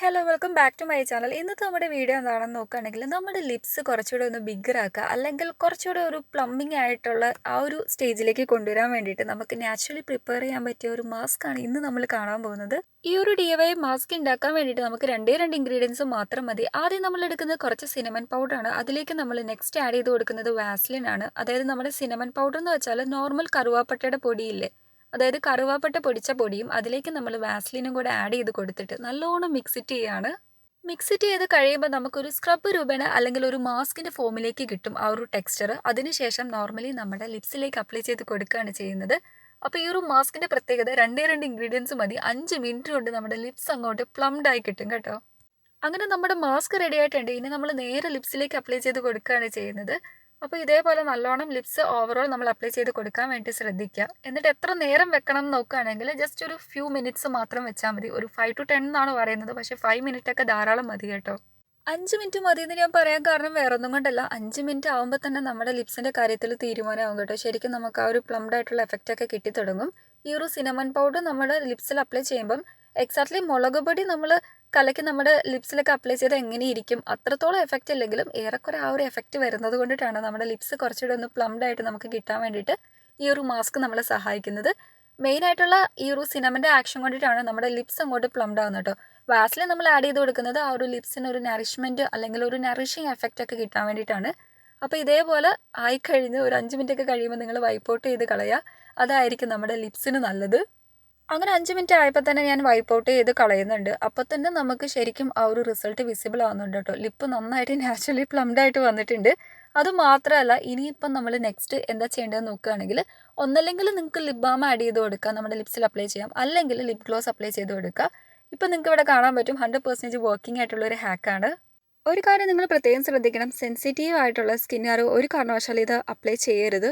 Hello welcome back to my channel. ഇന്നത്തെ നമ്മുടെ video എന്താണെന്ന് നോക്കുകയാണെങ്കിൽ നമ്മുടെ ലിപ്സ് കുറച്ചുകൂടെ ഒന്ന് ബിഗ്ഗർ ആക്കുക, അല്ലെങ്കിൽ കുറച്ചുകൂടെ ഒരു പ്ലംബിംഗ് ആയിട്ടുള്ള ആ ഒരു സ്റ്റേജിലേക്ക് കൊണ്ടുവരാൻ വേണ്ടിയിട്ട് നമുക്ക് നാച്ചുറലി പ്രിപ്പയർ ചെയ്യാൻ പറ്റിയ ഒരു മാസ്ക് ആണ് ഇന്ന് നമ്മൾ കാണാൻ പോകുന്നത്. ഈ ഒരു DIY മാസ്ക് ഉണ്ടാക്കാൻ വേണ്ടിയിട്ട് നമുക്ക് രണ്ട് ഇൻഗ്രീഡിയൻസ് മാത്രം മതി. ആദ്യം നമ്മൾ എടുക്കുന്നത് കുറച്ച് സിനമൺ പൗഡർ ആണ്. അതിലേക്ക് നമ്മൾ നെക്സ്റ്റ് ആഡ് ചെയ്ത് കൊടുക്കുന്നത് വാസ്ലിൻ ആണ്. അതായത് നമ്മുടെ സിനമൺ പൗഡർ എന്ന് വെച്ചാൽ നോർമൽ കറുവാപ്പട്ടയുടെ പൊടിയില്ലേ, അതായത് കറുവാപ്പട്ട പൊടിച്ച പൊടിയും അതിലേക്ക് നമ്മൾ വാസ്ലിനും കൂടെ ആഡ് ചെയ്ത് കൊടുത്തിട്ട് നല്ലോണം മിക്സ് ചെയ്യാണ്. മിക്സ് ചെയ്ത് കഴിയുമ്പോൾ നമുക്കൊരു സ്ക്രബ് രൂപേണ അല്ലെങ്കിൽ ഒരു മാസ്കിൻ്റെ ഫോമിലേക്ക് കിട്ടും ആ ഒരു ടെക്സ്ചർ. അതിനുശേഷം നോർമലി നമ്മുടെ ലിപ്സിലേക്ക് അപ്ലൈ ചെയ്ത് കൊടുക്കുകയാണ് ചെയ്യുന്നത്. അപ്പോൾ ഈ ഒരു മാസ്കിൻ്റെ പ്രത്യേകത രണ്ട് ഇൻഗ്രീഡിയൻസ് മതി, 5 മിനിറ്റ് കൊണ്ട് നമ്മുടെ ലിപ്സ് അങ്ങോട്ട് പ്ലംഡ് ആയി കിട്ടും കേട്ടോ. അങ്ങനെ നമ്മുടെ മാസ്ക് റെഡി ആയിട്ടുണ്ട്. ഇനി നമ്മൾ നേരെ ലിപ്സിലേക്ക് അപ്ലൈ ചെയ്ത് കൊടുക്കുകയാണ് ചെയ്യുന്നത്. അപ്പോൾ ഇതേപോലെ നല്ലോണം ലിപ്സ് ഓവറോൾ നമ്മൾ അപ്ലൈ ചെയ്ത് കൊടുക്കാൻ വേണ്ടി ശ്രദ്ധിക്കുക. എന്നിട്ട് എത്ര നേരം വെക്കണം എന്ന് നോക്കുകയാണെങ്കിൽ ജസ്റ്റ് ഒരു ഫ്യൂ മിനിറ്റ്സ് മാത്രം വെച്ചാൽ മതി. ഒരു 5 to 10 എന്നാണ് പറയുന്നത്, പക്ഷേ 5 മിനിറ്റ് ഒക്കെ ധാരാളം മതി കേട്ടോ. 5 മിനിറ്റ് മതി എന്ന് ഞാൻ പറയാൻ കാരണം വേറൊന്നും കൊണ്ടല്ല, 5 മിനിറ്റ് ആകുമ്പോൾ തന്നെ നമ്മുടെ ലിപ്സിൻ്റെ കാര്യത്തിൽ തീരുമാനമാകും കേട്ടോ. ശരിക്കും നമുക്ക് ആ ഒരു പ്ലംഡ് ആയിട്ടുള്ള എഫക്റ്റ് ഒക്കെ കിട്ടി തുടങ്ങും. ഈ ഒരു സിനമൺ പൗഡർ നമ്മുടെ ലിപ്സിൽ അപ്ലൈ ചെയ്യുമ്പം എക്സാക്ട്ലി മുളക് പൊടി നമ്മൾ കലക്കി നമ്മുടെ ലിപ്സിലൊക്കെ അപ്ലൈ ചെയ്ത് എങ്ങനെയിരിക്കും അത്രത്തോളം എഫക്റ്റ് ഇല്ലെങ്കിലും ഏറെക്കുറെ ആ ഒരു എഫക്റ്റ് വരുന്നത് കൊണ്ടിട്ടാണ് നമ്മുടെ ലിപ്സ് കുറച്ചുകൂടെ ഒന്ന് പ്ലംഡ് ആയിട്ട് നമുക്ക് കിട്ടാൻ വേണ്ടിയിട്ട് ഈ ഒരു മാസ്ക് നമ്മളെ സഹായിക്കുന്നത്. മെയിനായിട്ടുള്ള ഈ ഒരു സിനമൻ്റെ ആക്ഷൻ കൊണ്ടിട്ടാണ് നമ്മുടെ ലിപ്സ് അങ്ങോട്ട് പ്ലംഡ് ആകുന്നത് കേട്ടോ. വാസ്ലിൻ നമ്മൾ ആഡ് ചെയ്ത് കൊടുക്കുന്നത് ആ ഒരു ലിപ്സിന് ഒരു നറിഷ്മെൻറ്റ് അല്ലെങ്കിൽ ഒരു നറിഷിങ് എഫക്റ്റ് ഒക്കെ കിട്ടാൻ വേണ്ടിയിട്ടാണ്. അപ്പോൾ ഇതേപോലെ ആയിക്കഴിഞ്ഞ് ഒരു 5 മിനിറ്റ് ഒക്കെ കഴിയുമ്പോൾ നിങ്ങൾ വൈപ്പ് ഔട്ട് ചെയ്ത് കളയുക. അതായിരിക്കും നമ്മുടെ ലിപ്സിന് നല്ലത്. അങ്ങനെ 5 മിനിറ്റ് ആയപ്പോൾ തന്നെ ഞാൻ വൈപ്പ് ഔട്ട് ചെയ്ത് കളയുന്നുണ്ട്. അപ്പോൾ തന്നെ നമുക്ക് ശരിക്കും ആ ഒരു റിസൾട്ട് വിസിബിൾ ആവുന്നുണ്ട് കേട്ടോ. ലിപ്പ് നന്നായിട്ട് നാച്ചുറലി പ്ലംഡ് ആയിട്ട് വന്നിട്ടുണ്ട്. അതുമാത്രമല്ല, ഇനിയിപ്പം നമ്മൾ നെക്സ്റ്റ് എന്താ ചെയ്യേണ്ടതെന്ന് നോക്കുകയാണെങ്കിൽ ഒന്നല്ലെങ്കിൽ നിങ്ങൾക്ക് ലിപ് ബാം ആഡ് ചെയ്ത് കൊടുക്കുക, നമ്മുടെ ലിപ്സിൽ അപ്ലൈ ചെയ്യാം, അല്ലെങ്കിൽ ലിപ് ഗ്ലോസ് അപ്ലൈ ചെയ്ത് കൊടുക്കുക. ഇപ്പം നിങ്ങൾക്ക് ഇവിടെ കാണാൻ പറ്റും 100% വർക്കിംഗ് ആയിട്ടുള്ളൊരു ഹാക്കാണ്. ഒരു കാര്യം നിങ്ങൾ പ്രത്യേകം ശ്രദ്ധിക്കണം, സെൻസിറ്റീവ് ആയിട്ടുള്ള സ്കിന്നുകാർ ഒരു കാരണവശാലും ഇത് അപ്ലൈ ചെയ്യരുത്.